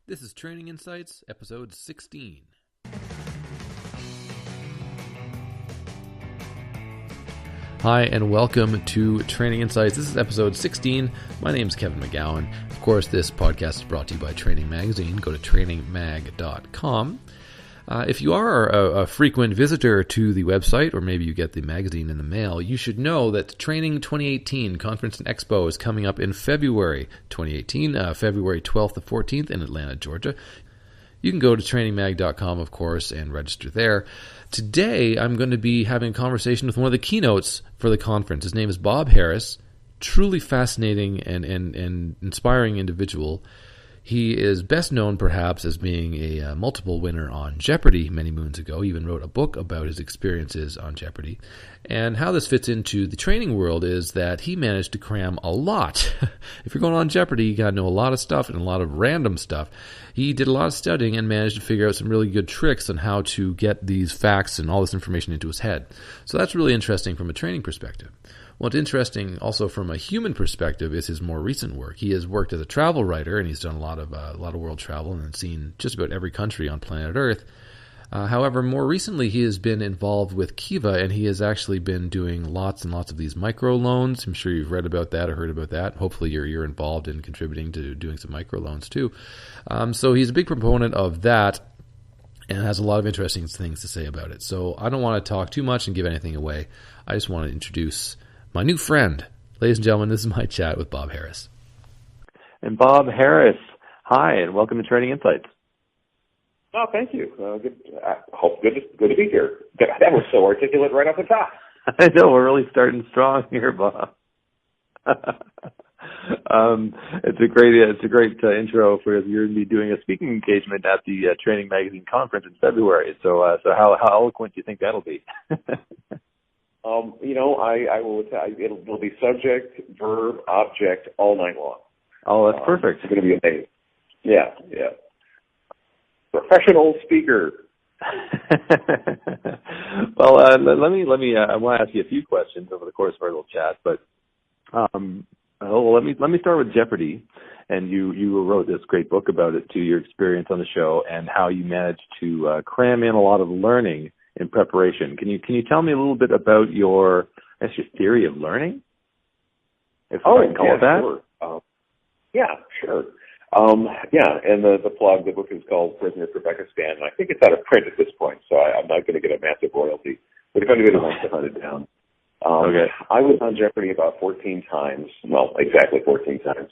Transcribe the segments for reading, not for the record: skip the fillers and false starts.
This is Training Insights, episode 16. Hi, and welcome to Training Insights. This is episode 16. My name is Kevin McGowan. Of course, this podcast is brought to you by Training Magazine. Go to trainingmag.com. If you are a frequent visitor to the website, or maybe you get the magazine in the mail, you should know that Training 2018 Conference and Expo is coming up in February 2018, February 12th to 14th in Atlanta, Georgia. You can go to trainingmag.com, of course, and register there. Today, I'm going to be having a conversation with one of the keynotes for the conference. His name is Bob Harris, truly fascinating and inspiring individual. He is best known, perhaps, as being a multiple winner on Jeopardy many moons ago. He even wrote a book about his experiences on Jeopardy. And how this fits into the training world is that he managed to cram a lot. If you're going on Jeopardy, you got to know a lot of stuff and a lot of random stuff. He did a lot of studying and managed to figure out some really good tricks on how to get these facts and all this information into his head. So that's really interesting from a training perspective. What's interesting also from a human perspective is his more recent work. He has worked as a travel writer, and he's done a lot of world travel and seen just about every country on planet Earth. However, more recently, he has been involved with Kiva, and he has actually been doing lots and lots of these microloans. I'm sure you've read about that or heard about that. Hopefully, you're involved in contributing to doing some microloans too. So he's a big proponent of that, and has a lot of interesting things to say about it. So I don't want to talk too much and give anything away. I just want to introduce my new friend. Ladies and gentlemen, this is my chat with Bob Harris. And Bob Harris, hi, and welcome to Training Insights. Oh, thank you. Good to be here. That was so articulate right off the top. I know, we're really starting strong here, Bob. It's a great intro for you're going to be doing a speaking engagement at the Training Magazine conference in February. So how eloquent do you think that'll be? I will tell you, it'll be subject, verb, object all night long. Oh, that's perfect. It's going to be amazing. Yeah. Professional speaker. Well, let me. I want to ask you a few questions over the course of our little chat, but let me start with Jeopardy. And you wrote this great book about it too, your experience on the show and how you managed to cram in a lot of learning in preparation. Can you tell me a little bit about your theory of learning? If I can call it that. Sure. And the plug, the book is called Prisoner of Uzbekistan, and I think it's out of print at this point, so I'm not going to get a massive royalty. But if anybody wants to hunt it down. Okay. I was on Jeopardy about 14 times, well, exactly 14 times,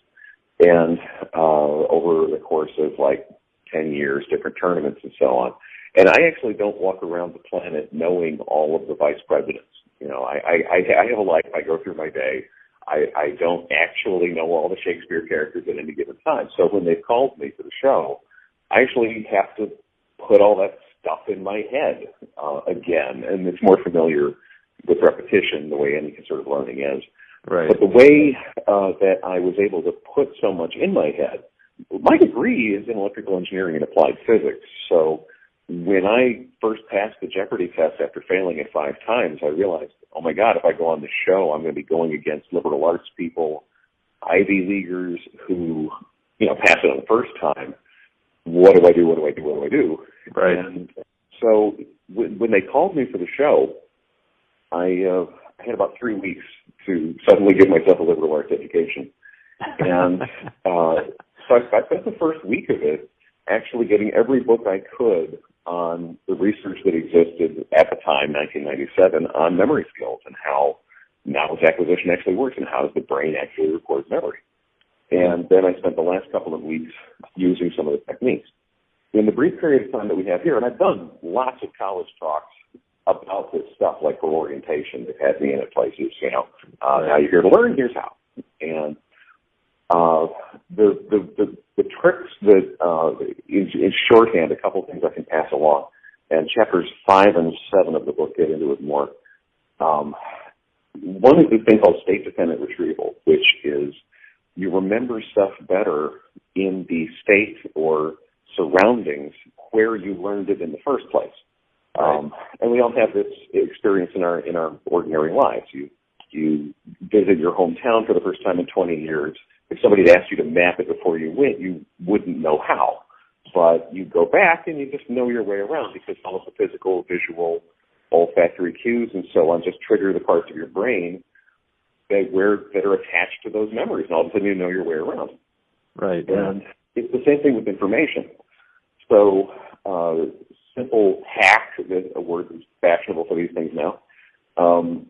and over the course of like 10 years, different tournaments and so on. And I actually don't walk around the planet knowing all of the vice presidents. I have a life. I go through my day. I don't actually know all the Shakespeare characters at any given time. So when they've called me for the show, I actually have to put all that stuff in my head again. And it's more familiar with repetition, the way any sort of learning is. Right. But the way that I was able to put so much in my head, my degree is in electrical engineering and applied physics. So when I first passed the Jeopardy test after failing it 5 times, I realized, oh my God, if I go on the show, I'm going to be going against liberal arts people, Ivy Leaguers who, pass it on the first time. What do I do? Right. And so when they called me for the show, I had about 3 weeks to suddenly give myself a liberal arts education. And so I spent the first week of it actually getting every book I could on the research that existed at the time, 1997, on memory skills and how knowledge acquisition actually works and how does the brain actually record memory. And then I spent the last couple of weeks using some of the techniques. In the brief period of time that we have here, and I've done lots of college talks about this stuff, like for orientation, they've had me in at places, now you're here to learn, here's how. And the tricks that, in shorthand, a couple of things I can pass along, and chapters 5 and 7 of the book get into it more. One is this thing called state-dependent retrieval, which is you remember stuff better in the state or surroundings where you learned it in the first place. Right. And we all have this experience in our ordinary lives. You visit your hometown for the first time in 20 years. If somebody had asked you to map it before you went, you wouldn't know how. but you go back and you just know your way around because all of the physical, visual, olfactory cues and so on just trigger the parts of your brain that are attached to those memories, and all of a sudden you know your way around. Right. And it's the same thing with information. So, simple hack, a word that's fashionable for these things now.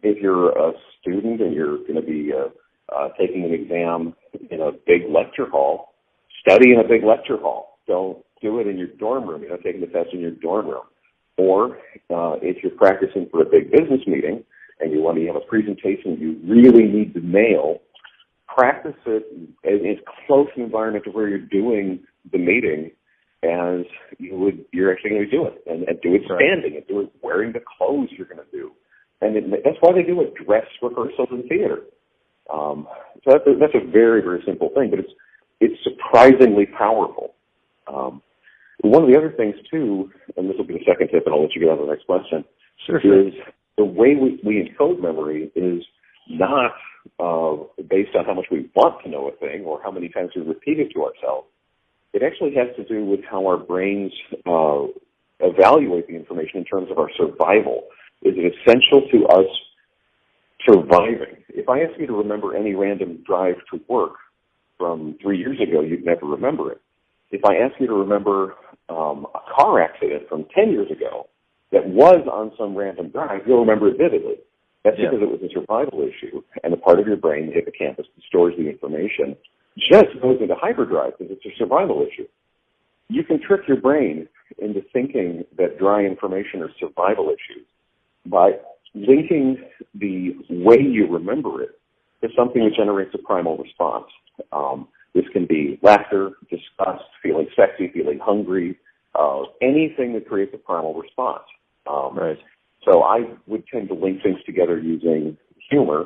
If you're a student and you're going to be taking an exam in a big lecture hall, study in a big lecture hall. Don't do it in your dorm room. You're not taking the test in your dorm room. Or if you're practicing for a big business meeting and you want to have a presentation you really need to nail, practice it in as close an environment to where you're doing the meeting as you're actually going to do it. And do it standing and do it wearing the clothes you're going to do. And that's why they do a dress rehearsals in theater. So that's a very, very simple thing, but it's surprisingly powerful. One of the other things, too, and this will be the second tip, and I'll let you get on to the next question, is the way we encode memory is not based on how much we want to know a thing or how many times we repeat it to ourselves. It actually has to do with how our brains evaluate the information in terms of our survival. Is it essential to us surviving? If I ask you to remember any random drive to work from 3 years ago, you'd never remember it. If I ask you to remember a car accident from 10 years ago that was on some random drive, you'll remember it vividly. That's because it was a survival issue, and the part of your brain, the hippocampus, that stores the information, just goes into hyperdrive because it's a survival issue. You can trick your brain into thinking that dry information are survival issues by linking the way you remember it to something that generates a primal response. This can be laughter, disgust, feeling sexy, feeling hungry, anything that creates a primal response. So I would tend to link things together using humor.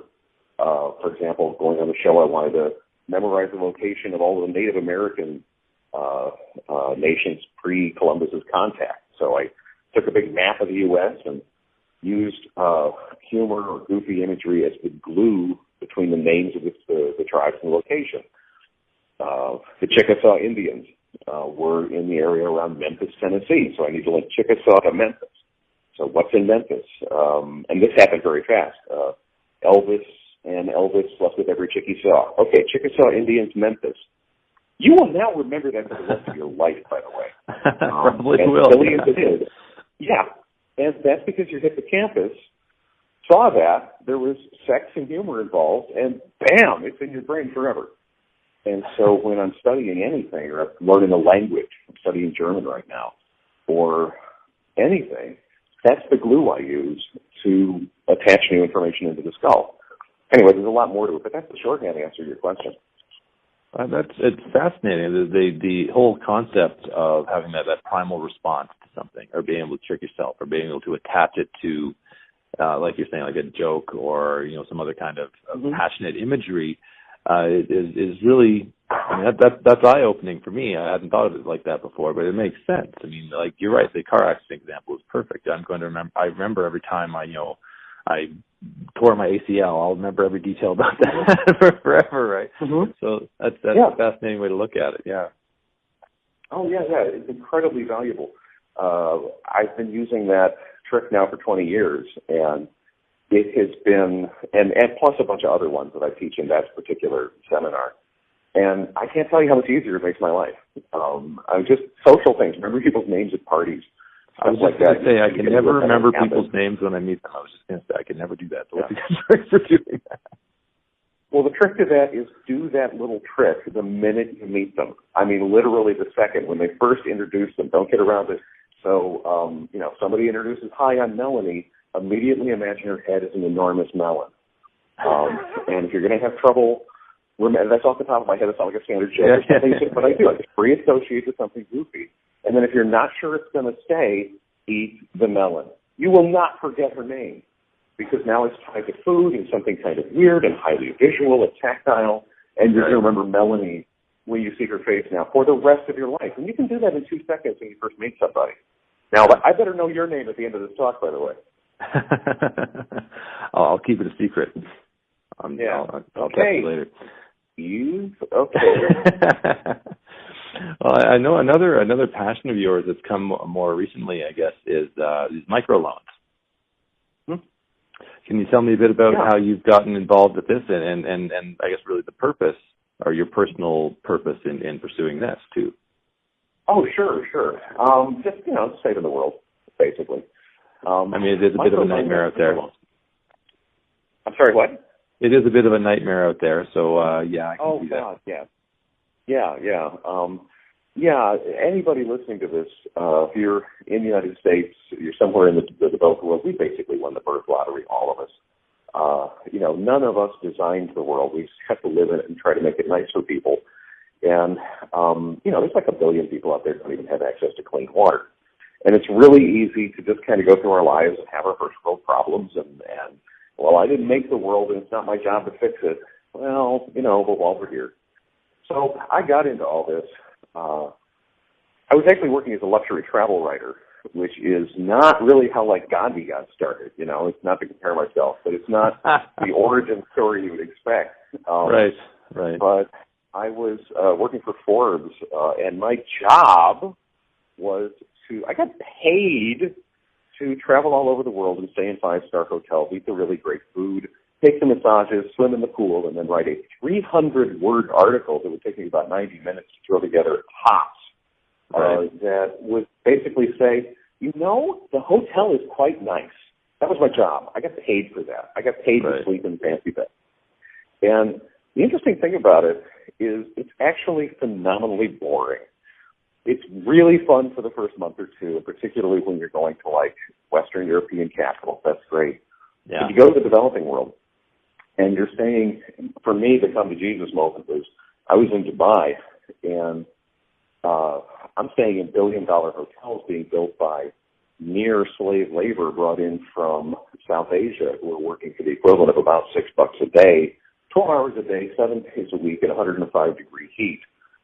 For example, going on the show, I wanted to memorize the location of all the Native American nations pre-Columbus's contact. So I took a big map of the U.S. and used humor or goofy imagery as the glue between the names of the tribes and the location. The Chickasaw Indians were in the area around Memphis, Tennessee, so I need to link Chickasaw to Memphis. So what's in Memphis? And this happened very fast. Elvis slept with every Chickasaw. Okay, Chickasaw Indians, Memphis. You will now remember that for the rest of your life, by the way. Probably as will. silly as it is. Yeah, and that's because your hippocampus saw that there was sex and humor involved, and bam, it's in your brain forever. And so when I'm studying anything, or I'm learning a language, I'm studying German right now, or anything, that's the glue I use to attach new information into the skull. Anyway, there's a lot more to it, but that's the shorthand answer to your question. It's fascinating. The whole concept of having that primal response to something, or being able to trick yourself, or being able to attach it to, like you're saying, like a joke or some other kind of passionate imagery, is really. I mean, that's eye opening for me. I hadn't thought of it like that before, but it makes sense. I mean, like you're right. The car accident example is perfect. I'm going to remember. I remember every time I tore my ACL. I'll remember every detail about that forever, right? Mm-hmm. So that's a fascinating way to look at it. Yeah. Oh yeah. It's incredibly valuable. I've been using that trick now for 20 years, and it has been, and plus a bunch of other ones that I teach in that particular seminar. And I can't tell you how much easier it makes my life. I'm just social things. Remember people's names at parties. I was just going to say, I can never remember people's names when I meet them. I was just going to say, I can never do that. So thanks for doing that. Well, the trick to that is do that little trick the minute you meet them. I mean, literally the second, when they first introduce them. Don't get around it. So, somebody introduces, "Hi, I'm Melanie." Immediately imagine her head is an enormous melon. And if you're going to have trouble, that's off the top of my head. It's not like a standard joke or something, but I do. I just pre-associate with something goofy. And then if you're not sure it's going to stay, eat the melon. You will not forget her name because now it's tied to food and something kind of weird and highly visual and tactile. And you're going to remember Melanie when you see her face now for the rest of your life. And you can do that in 2 seconds when you first meet somebody. Now, I better know your name at the end of this talk, by the way. I'll keep it a secret. I'll tell you later. Okay. Well, I know another passion of yours that's come more recently, I guess, is these microloans. Hmm? Can you tell me a bit about how you've gotten involved with this and I guess really the purpose or your personal purpose in pursuing this too? Oh, sure. Just, saving the world, basically. I mean, it is a bit of a nightmare out there. I'm sorry, what? It is a bit of a nightmare out there, so I can see that. God, yeah. Anybody listening to this, if you're in the United States, you're somewhere in the developed world, we basically won the birth lottery, all of us. None of us designed the world. We just have to live in it and try to make it nice for people. And, there's like 1 billion people out there who don't even have access to clean water. And it's really easy to just kind of go through our lives and have our first world problems and well, I didn't make the world and it's not my job to fix it. Well, but while we're here. So I got into all this. I was actually working as a luxury travel writer, which is not really how Gandhi got started. It's not to compare myself, but it's not the origin story you would expect. Right. But I was working for Forbes, and my job was I got paid to travel all over the world and stay in 5-star hotels, eat the really great food, take the massages, swim in the pool, and then write a 300-word article that would take me about 90 minutes to throw together at tops. That would basically say, the hotel is quite nice. That was my job. I got paid for that. I got paid to sleep in fancy bed. And the interesting thing about it is it's actually phenomenally boring. It's really fun for the first month or two, particularly when you're going to Western European capitals. That's great. Yeah. If you go to the developing world and you're staying, for me, the come to Jesus moment was I was in Dubai and I'm staying in billion-dollar hotels being built by near slave labor brought in from South Asia who are working for the equivalent of about $6 a day, 12 hours a day, 7 days a week at 105-degree heat.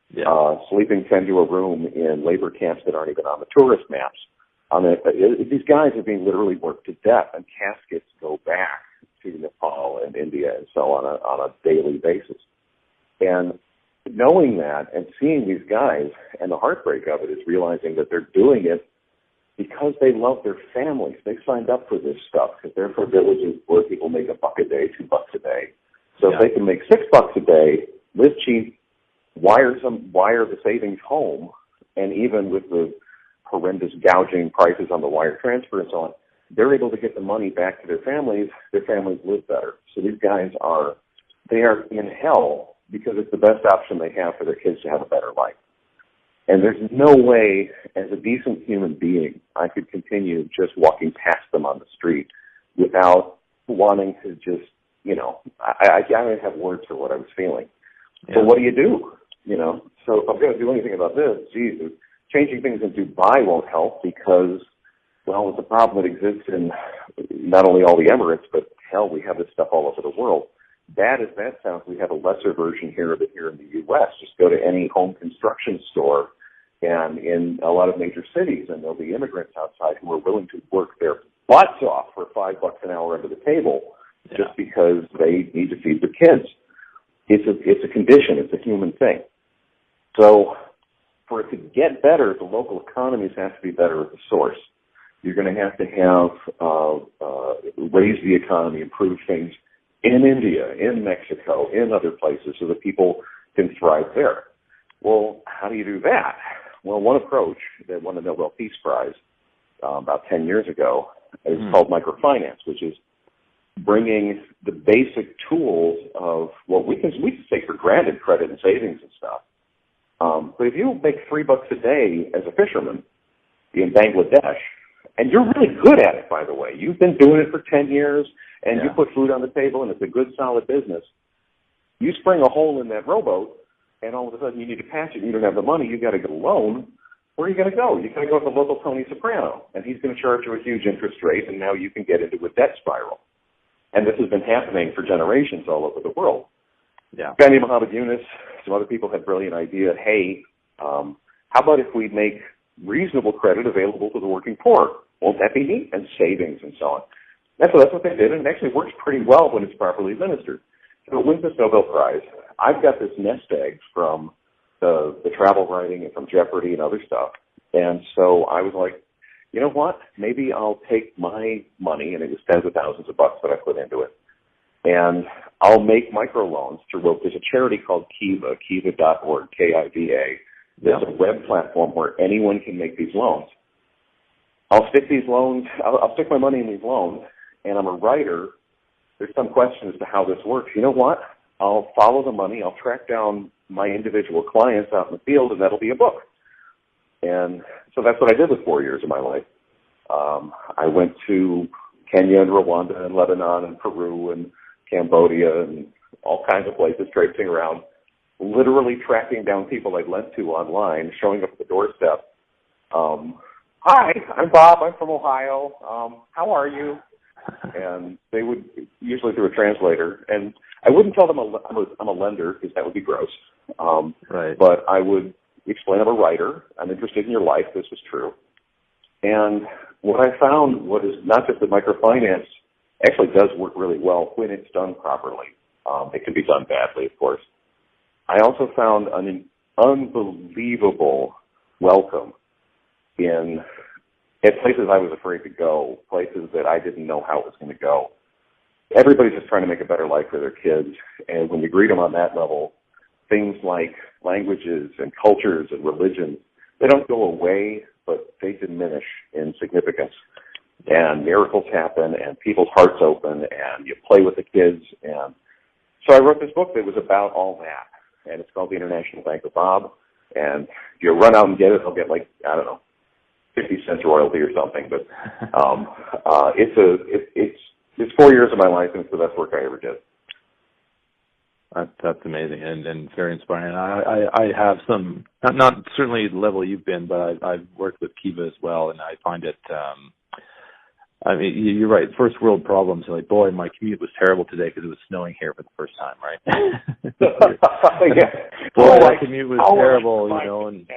Yeah. Sleeping 10 to a room in labor camps that aren't even on the tourist maps. These guys are being literally worked to death, and caskets go back to Nepal and India and so on a daily basis. And knowing that and seeing these guys, and the heartbreak of it is realizing that they're doing it because they love their families. They signed up for this stuff because they're for villages where people make $1 a day, $2 a day. So if they can make $6 a day, live cheap, wire the savings home, and even with the horrendous gouging prices on the wire transfer and so on, they're able to get the money back to their families live better. So these guys are in hell because it's the best option they have for their kids to have a better life. And there's no way, as a decent human being, I could continue just walking past them on the street without wanting to just, I don't have words for what I was feeling. Yeah. So what do you do? So if I'm going to do anything about this, changing things in Dubai won't help because, well, it's a problem that exists in not only all the Emirates, but hell, we have this stuff all over the world. Bad as that sounds, we have a lesser version here of it here in the U.S. Just go to any home construction store and in a lot of major cities, and there'll be immigrants outside who are willing to work their butts off for $5 an hour under the table just because they need to feed their kids. It's a condition. It's a human thing. So for it to get better, the local economies have to be better at the source. You're going to have raise the economy, improve things in India, in Mexico, in other places so that people can thrive there. Well, how do you do that? Well, one approach that won the Nobel Peace Prize about 10 years ago is called microfinance, which is bringing the basic tools of what we can take for granted, credit and savings and stuff. But if you make $3 a day as a fisherman in Bangladesh, and you're really good at it, by the way, you've been doing it for 10 years, and you put food on the table, and it's a good, solid business, you spring a hole in that rowboat, and all of a sudden you need to patch it, and you don't have the money, you've got to get a loan. Where are you going to go? You're going to go to the local Tony Soprano, and he's going to charge you a huge interest rate, and now you can get into a debt spiral. And this has been happening for generations all over the world. Yeah. Gandhi Muhammad Yunus, some other people had a brilliant idea. Hey, how about if we make reasonable credit available to the working poor? Won't that be neat? And savings and so on. That's what they did, and it actually works pretty well when it's properly administered. So it wins this Nobel Prize. I've got this nest egg from the travel writing and from Jeopardy and other stuff. And so I was like, you know what? Maybe I'll take my money, and it was tens of thousands of bucks that I put into it, and I'll make microloans through. There's a charity called Kiva, kiva.org, Kiva. There's a web platform where anyone can make these loans. I'll stick these loans. I'll stick my money in these loans, and I'm a writer. There's some question as to how this works. You know what? I'll follow the money. I'll track down my individual clients out in the field, and that'll be a book. And so that's what I did with 4 years of my life. I went to Kenya and Rwanda and Lebanon and Peru and Cambodia and all kinds of places, traipsing around, literally tracking down people I'd lent to online, showing up at the doorstep. Hi, I'm Bob. I'm from Ohio. How are you? And they would, usually through a translator, and I wouldn't tell them I'm a lender because that would be gross. Right. But I would explain I'm a writer. I'm interested in your life. This was true. And what I found was not just that microfinance actually does work really well when it's done properly. It can be done badly, of course. I also found an unbelievable welcome at places I was afraid to go, places that I didn't know how it was going to go. Everybody's just trying to make a better life for their kids. And when you greet them on that level, things like languages and cultures and religions, they don't go away, but they diminish in significance. And miracles happen, and people's hearts open, and you play with the kids. And so I wrote this book that was about all that, and it's called The International Bank of Bob. And if you run out and get it, I'll get 50 cents royalty or something. But it's 4 years of my life, and it's the best work I ever did. That's amazing and very inspiring. I have some, not certainly the level you've been, but I've worked with Kiva as well, and I find it, I mean, you're right, first world problems. Like, boy, my commute was terrible today because it was snowing here for the first time, right? Boy, that commute was terrible, and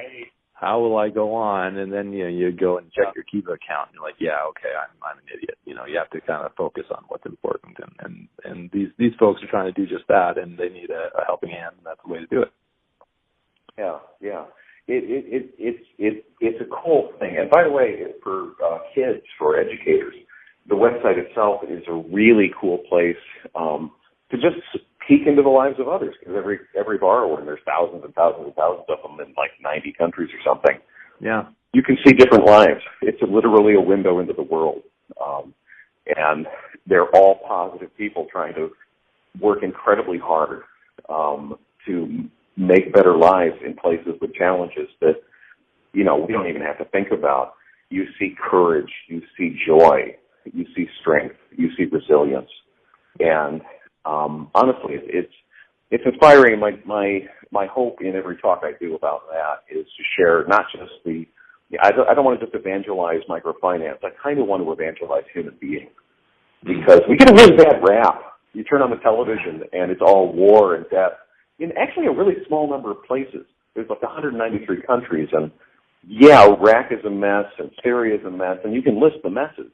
how will I go on? And then, you go and check your Kiva account, and you're like, yeah, okay, I'm an idiot. You have to kind of focus on what's important. And these folks are trying to do just that, and they need a helping hand, and that's the way to do it. Yeah. It's a cool thing. And by the way, for kids, for educators, the website itself is a really cool place to just peek into the lives of others, because every borrower, and there's thousands and thousands and thousands of them in 90 countries or something. Yeah. You can see different lives. It's literally a window into the world. And they're all positive people trying to work incredibly hard to make better lives in places with challenges that, we don't even have to think about. You see courage, you see joy, you see strength, you see resilience. And honestly, it's inspiring. My hope in every talk I do about that is to share not just I don't want to just evangelize microfinance. I kind of want to evangelize human beings, because we get a really bad rap. You turn on the television and it's all war and death in actually a really small number of places. There's 193 countries, and Iraq is a mess and Syria is a mess, and you can list the messes.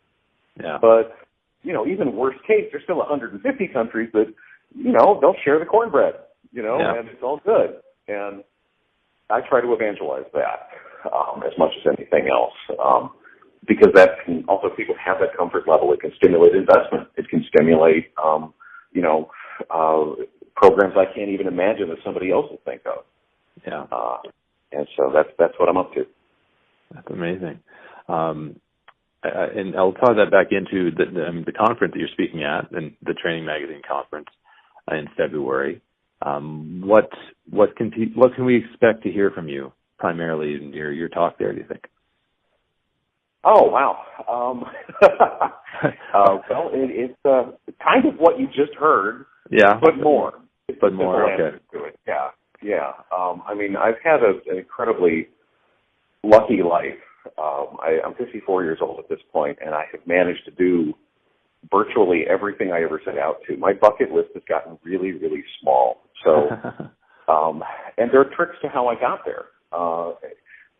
Yeah. But, even worst case, there's still 150 countries that, they'll share the cornbread, and it's all good. And I try to evangelize that as much as anything else, because that can also, people have that comfort level. It can stimulate investment. It can stimulate, programs I can't even imagine that somebody else will think of. Yeah. And so that's what I'm up to. That's amazing. And I'll tie that back into the conference that you're speaking at, and the Training Magazine conference in February. What can we expect to hear from you primarily in your talk there, do you think? Oh, wow. Well, it's kind of what you just heard, but more. But more, okay. To it. Yeah. I mean, I've had an incredibly lucky life. I'm 54 years old at this point, and I have managed to do virtually everything I ever set out to. My bucket list has gotten really, really small. So, and there are tricks to how I got there.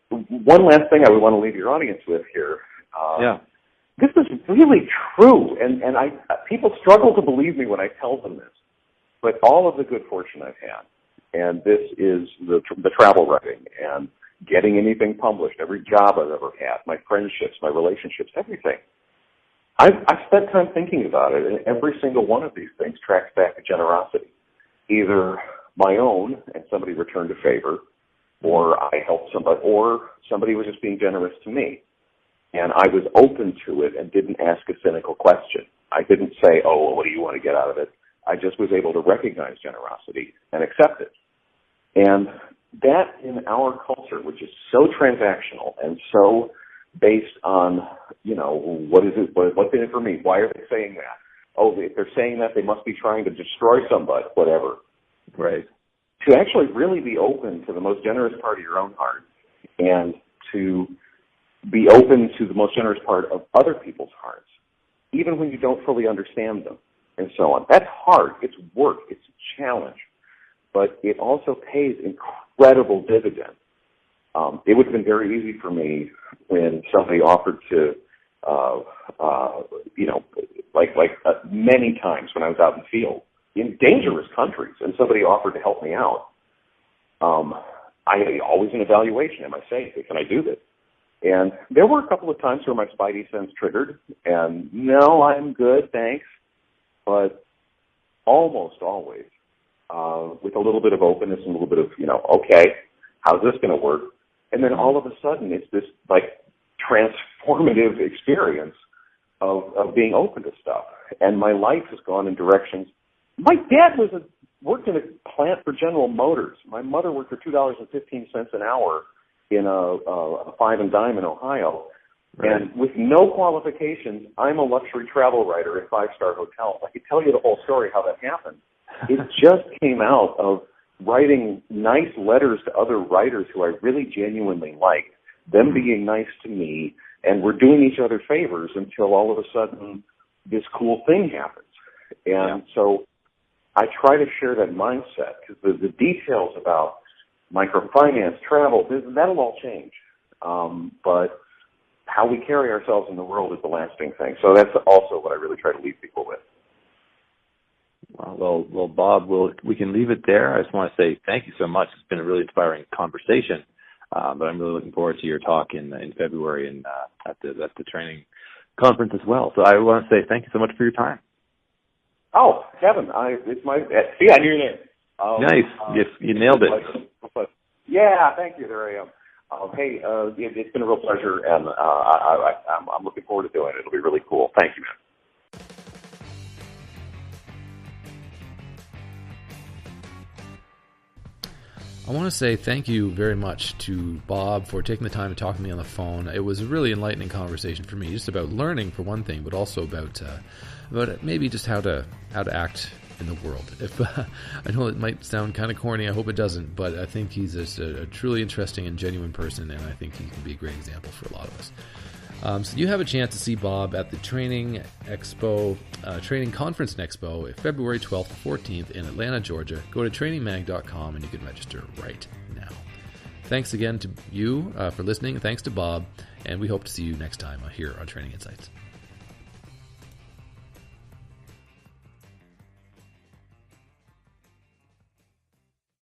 One last thing I would want to leave your audience with here. This is really true, and people struggle to believe me when I tell them this. But all of the good fortune I've had And this is the travel writing and getting anything published, every job I've ever had, my friendships, my relationships, everything. I've spent time thinking about it, and every single one of these things tracks back to generosity. Either my own, and somebody returned a favor, or I helped somebody, or somebody was just being generous to me. And I was open to it and didn't ask a cynical question. I didn't say, oh, well, what do you want to get out of it? I just was able to recognize generosity and accept it. And that in our culture, which is so transactional and so based on, what is it, what's in it for me? Why are they saying that? Oh, if they're saying that, they must be trying to destroy somebody, whatever. Right. To actually really be open to the most generous part of your own heart and to be open to the most generous part of other people's hearts, even when you don't fully understand them and so on. That's hard. It's work. It's a challenge. But it also pays incredible dividends. It would have been very easy for me when somebody offered to, many times when I was out in the field in dangerous countries and somebody offered to help me out. I had always an evaluation. Am I safe? Can I do this? And there were a couple of times where my spidey sense triggered and no, I'm good, thanks. But almost always, with a little bit of openness and a little bit of, okay, how's this going to work? And then all of a sudden it's this transformative experience of being open to stuff. And my life has gone in directions. My dad worked in a plant for General Motors. My mother worked for $2.15 an hour in a five and dime in Ohio. Right. And with no qualifications, I'm a luxury travel writer at five-star hotels. I could tell you the whole story how that happened. It just came out of writing nice letters to other writers who I really genuinely liked, them being nice to me, and we're doing each other favors until all of a sudden this cool thing happens. And so I try to share that mindset because the details about microfinance, travel, business, that'll all change. But how we carry ourselves in the world is the lasting thing. So that's also what I really try to leave people with. Well, Bob, we can leave it there. I just want to say thank you so much. It's been a really inspiring conversation. But I'm really looking forward to your talk in February and at the training conference as well. So I want to say thank you so much for your time. Oh, Kevin, it's my see, I knew your name. Nice, you nailed it. Yeah, thank you. There I am. Hey, it's been a real pleasure, and I'm looking forward to doing it. It'll be really cool. Thank you, man. I want to say thank you very much to Bob for taking the time to talk to me on the phone. It was a really enlightening conversation for me, just about learning for one thing, but also about maybe just how to act in the world. I know it might sound kind of corny, I hope it doesn't, but I think he's just a truly interesting and genuine person, and I think he can be a great example for a lot of us. So you have a chance to see Bob at the Training Conference and Expo, February 12th to 14th in Atlanta, Georgia. Go to trainingmag.com and you can register right now. Thanks again to you for listening. Thanks to Bob, and we hope to see you next time here on Training Insights.